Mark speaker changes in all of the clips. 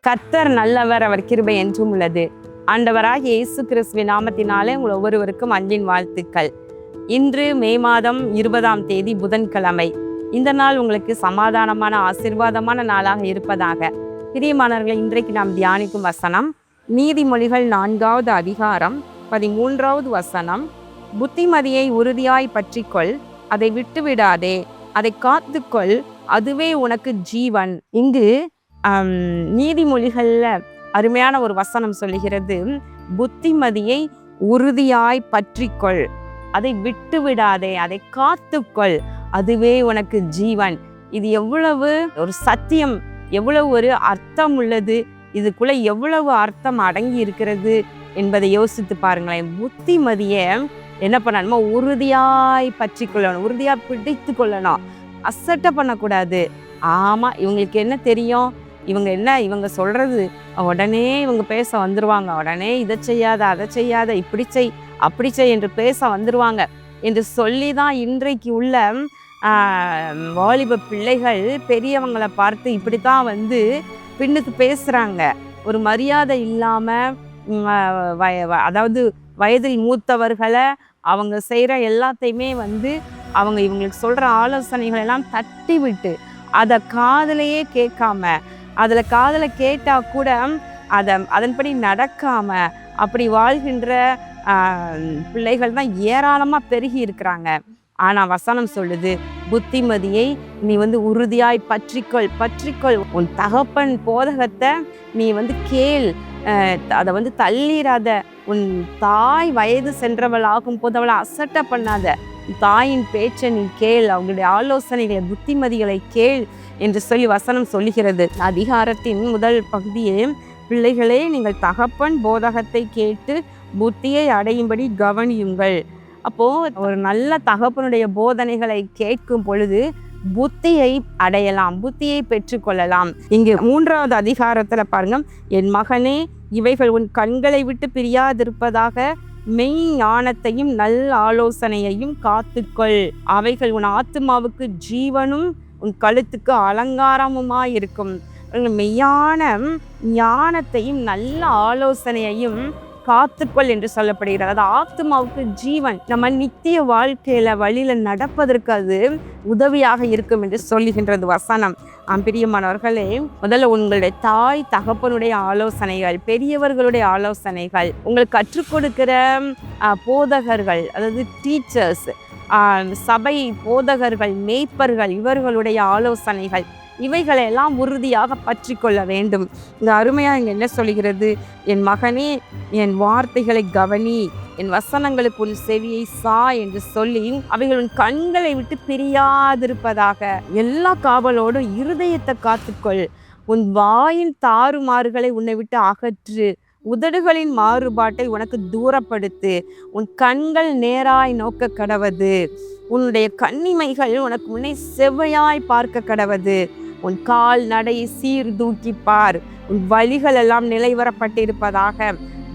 Speaker 1: கர்த்தர் நல்லவர், அவர் கிருபை என்றும் உள்ளது. ஆண்டவராகிய இயேசு கிறிஸ்துவின் நாமத்தினாலே உங்கள் ஒவ்வொருவருக்கும் அன்பின் வாழ்த்துக்கள். இன்று மே மாதம் 20ஆம் தேதி புதன்கிழமை. இந்த நாள் உங்களுக்கு சமாதானமான ஆசீர்வாதமான நாளாக இருப்பதாக. பிரியமானவர்களை, இன்றைக்கு நாம் தியானிக்கும் வசனம் நீதிமொழிகள் 4வது அதிகாரம் 13வது வசனம். புத்திமதியை உறுதியாய் பற்றிக்கொள், அதை விட்டுவிடாதே, அதை காத்துக்கொள், அதுவே உனக்கு ஜீவன். இங்கு நீதிமொழிகள்ல அருமையான ஒரு வசனம் சொல்லுகிறது, புத்திமதியை உறுதியாய் பற்றிக்கொள், அதை விட்டு விடாதே, அதை காத்துக்கொள், அதுவே உனக்கு ஜீவன். இது எவ்வளவு ஒரு சத்தியம், எவ்வளவு ஒரு அர்த்தம் உள்ளது, இதுக்குள்ள எவ்வளவு அர்த்தம் அடங்கி இருக்கிறது என்பதை யோசித்து பாருங்களேன். புத்திமதியை என்ன பண்ணணுமோ உறுதியாய் பற்றி கொள்ளணும், உறுதியாய் பிடித்து கொள்ளணும், அசட்டை பண்ணக்கூடாது. ஆமா, இவங்களுக்கு என்ன தெரியும், இவங்க சொல்றது உடனே இவங்க பேச வந்துருவாங்க, உடனே இதை செய்யாத அதை செய்யாத, இப்படி செய் அப்படி செய் என்று பேச வந்துருவாங்க என்று சொல்லி தான் இன்றைக்கு உள்ள வாலிப பிள்ளைகள் பெரியவங்களை பார்த்து இப்படித்தான் பின்னுக்கு பேசுறாங்க. ஒரு மரியாதை இல்லாம, அதாவது வயதில் மூத்தவர்களை அவங்க செய்கிற எல்லாத்தையுமே அவங்க இவங்களுக்கு சொல்கிற ஆலோசனைகள் எல்லாம் தட்டி விட்டு அதை காதலையே கேட்காம, அதில் காதலை கேட்டால் கூட அதன்படி நடக்காம அப்படி வாழ்கின்ற பிள்ளைகள் தான் ஏராளமாக பெருகி இருக்கிறாங்க. ஆனால் வசனம் சொல்லுது, புத்திமதியை நீ உறுதியாய் பற்றிக்கொள், உன் தகப்பன் போதகத்தை நீ கேள், அதை தள்ளிடாத. உன் தாய் வயது சென்றவள் ஆகும் போது அவளை அசட்டை பண்ணாத. தாயின் பேச்சை நீ கேள், அவங்களுடைய ஆலோசனைகளை புத்திமதிகளை கேள் என்று சொல்லி வசனம் சொல்லுகிறது. அதிகாரத்தின் முதல் பகுதியே, பிள்ளைகளே நீங்கள் தகப்பன் போதகத்தை கேட்டு புத்தியை அடையும்படி கவனியுங்கள். அப்போ ஒரு நல்ல தகப்பனுடைய போதனைகளை கேட்கும் பொழுது புத்தியை அடையலாம், புத்தியை பெற்றுக்கொள்ளலாம். இங்கு 3வது அதிகாரத்துல பாருங்க, என் மகனே, இவைகள் உன் கண்களை விட்டு பிரியாதிருப்பதாக, மெய் ஞானத்தையும் நல்ல ஆலோசனையையும் காத்துக்கொள், அவைகள் உன் ஆத்துமாவுக்கு ஜீவனும் உன் கழுத்துக்கு அலங்காரமுமாயிருக்கும். மெய்யான ஞானத்தையும் நல்ல ஆலோசனையையும் காத்துக்கொள் என்று சொல்லப்படுகிறது. அது ஆத்துமாவுக்கு ஜீவன். நம்ம நித்திய வாழ்க்கையில வழியில நடப்பதற்கு அது உதவியாக இருக்கும் என்று சொல்லுகின்றது வசனம். பிரியமானவர்களே, முதல்ல உங்களுடைய தாய் தகப்பனுடைய ஆலோசனைகள், பெரியவர்களுடைய ஆலோசனைகள், உங்களுக்கு கற்றுக் கொடுக்கிற போதகர்கள், அதாவது டீச்சர்ஸ், சபை போதகர்கள், மேய்ப்பர்கள், இவர்களுடைய ஆலோசனைகள், இவைகளெல்லாம் உறுதியாக பற்றி கொள்ள வேண்டும். இந்த அருமையாக இங்கே என்ன சொல்கிறது, என் மகனே, என் வார்த்தைகளை கவனி, என் வசனங்களுக்கு உன் செவியை சா என்று சொல்லி, அவைகள் உன் கண்களை விட்டு பிரியாதிருப்பதாக. எல்லா காவலோடும் இருதயத்தை காத்துக்கொள், உன் வாயின் தாறுமாறுகளை உன்னை விட்டு அகற்று, உதடுகளின் மாறுபாட்டை உனக்கு தூரப்படுத்து, உன் கண்கள் நேராய் நோக்க கடவது, உன்னுடைய கண்ணிமைகள் உனக்கு முன்னே செவ்வையாய் பார்க்க கடவது, உன் கால் நடையை சீர்தூக்கி பார், உன் வழிகள் எல்லாம் நிலைவரப்பட்டிருப்பதாக,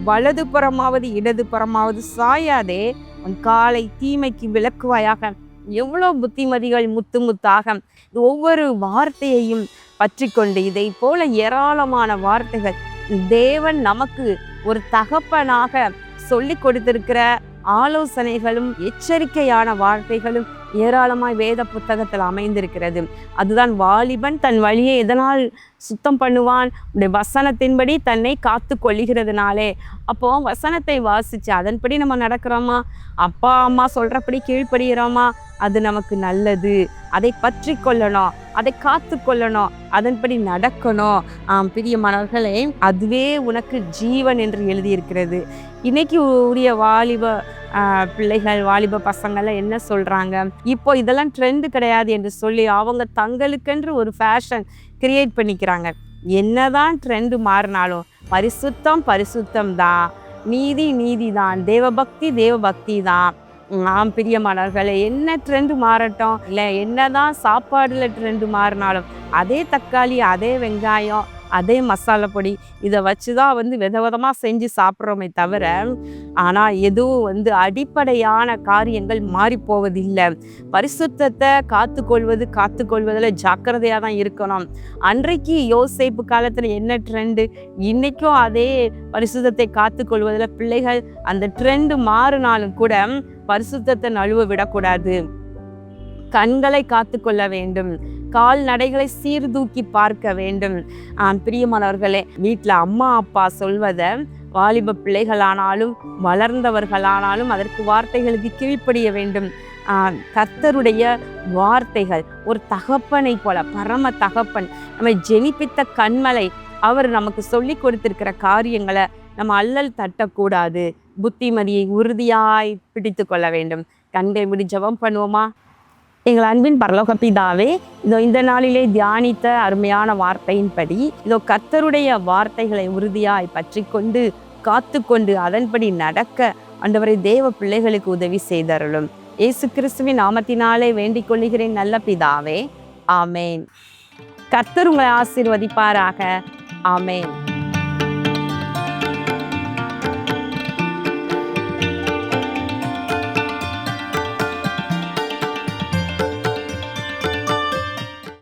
Speaker 1: வலது புறமாவது இடது புறமாவது சாயாதே, உன் காலை தீமைக்கு விலக்குவாயாக. எவ்வளோ புத்திமதிகள் முத்து முத்தாக ஒவ்வொரு வார்த்தையையும் பற்றி கொண்டு, இதை போல ஏராளமான வார்த்தைகள் தேவன் நமக்கு ஒரு தகப்பனாக சொல்லி கொடுத்திருக்கிற ஆலோசனைகளும் எச்சரிக்கையான வார்த்தைகளும் ஏராளமாய் வேத புத்தகத்தில் அமைந்திருக்கிறது. அதுதான் வாலிபன் தன் வழியை எதனால் சுத்தம் பண்ணுவான், வசனத்தின்படி தன்னை காத்து கொள்ளுகிறதுனாலே. அப்போ வசனத்தை வாசிச்சு அதன்படி நம்ம நடக்கிறோமா, அப்பா அம்மா சொல்றபடி கீழ்ப்படுகிறோமா, அது நமக்கு நல்லது. அதை பற்றி கொள்ளணும், அதை காத்து கொள்ளணும், அதன்படி நடக்கணும். பிரியமானவர்களே, அதுவே உனக்கு ஜீவன் என்று எழுதியிருக்கிறது. இன்னைக்கு உரிய வாலிப பிள்ளைகள், வாலிப பசங்கள்லாம் என்ன சொல்றாங்க, இப்போ இதெல்லாம் ட்ரெண்டு கிடையாது என்று சொல்லி அவங்க தங்களுக்கென்று ஒரு ஃபேஷன் கிரியேட் பண்ணிக்கிறாங்க. என்னதான் ட்ரெண்டு மாறினாலும் பரிசுத்தம் தான், நீதி தான், தேவபக்தி தான். பிரியமானவர்களே, என்ன ட்ரெண்டு மாறட்டும், இல்லை என்னதான் சாப்பாடுல ட்ரெண்டு மாறினாலும் அதே தக்காளி, அதே வெங்காயம், அதே மசாலா பொடி இதை வச்சு தான் வந்து விதவிதமாக செஞ்சு சாப்பிட்றோமே தவிர, ஆனால் எதுவும் அடிப்படையான காரியங்கள் மாறி போவதில்லை. பரிசுத்தத்தை காத்துக்கொள்வதில் ஜாக்கிரதையாக தான் இருக்கணும். அன்றைக்கு யோசேப்பு காலத்தில் என்ன ட்ரெண்டு, இன்னைக்கும் அதே பரிசுத்தத்தை காத்துக்கொள்வதில் பிள்ளைகள் அந்த ட்ரெண்டு மாறினாலும் கூட பரிசுத்தத்தை நழுவ விடக்கூடாது. கண்களை காத்து கொள்ள வேண்டும், கால்நடைகளை சீர்தூக்கி பார்க்க வேண்டும். பிரியமானவர்களே, வீட்டில் அம்மா அப்பா சொல்வதை வாலிப பிள்ளைகளானாலும் வளர்ந்தவர்களானாலும் அதற்கு வார்த்தைகளுக்கு கீழ்ப்படிய வேண்டும். கர்த்தருடைய வார்த்தைகள் ஒரு தகப்பனை போல, பரம தகப்பன், நம்மை ஜெனிப்பித்த கண்மலை, அவர் நமக்கு சொல்லி கொடுத்திருக்கிற காரியங்களை நம்ம அல்லல் தட்டக்கூடாது. புத்திமதியை உறுதியாய் பிடித்து கொள்ள வேண்டும். கண்களை மூடி ஜெபம் பண்ணுவோமா? எங்கள் அன்பின் பரலோக பிதாவே, இந்த நாளிலே தியானித்த அருமையான வார்த்தையின்படி கர்த்தருடைய வார்த்தைகளை உறுதியாய் பற்றி கொண்டு காத்து கொண்டு அதன்படி நடக்க ஆண்டவரை தேவ பிள்ளைகளுக்கு உதவி செய்தருளும். இயேசு கிறிஸ்துவின் நாமத்தினாலே வேண்டிக் கொள்கிறேன் நல்ல பிதாவே, ஆமேன். கர்த்தர் உங்களை ஆசீர்வதிப்பாராக. ஆமேன்.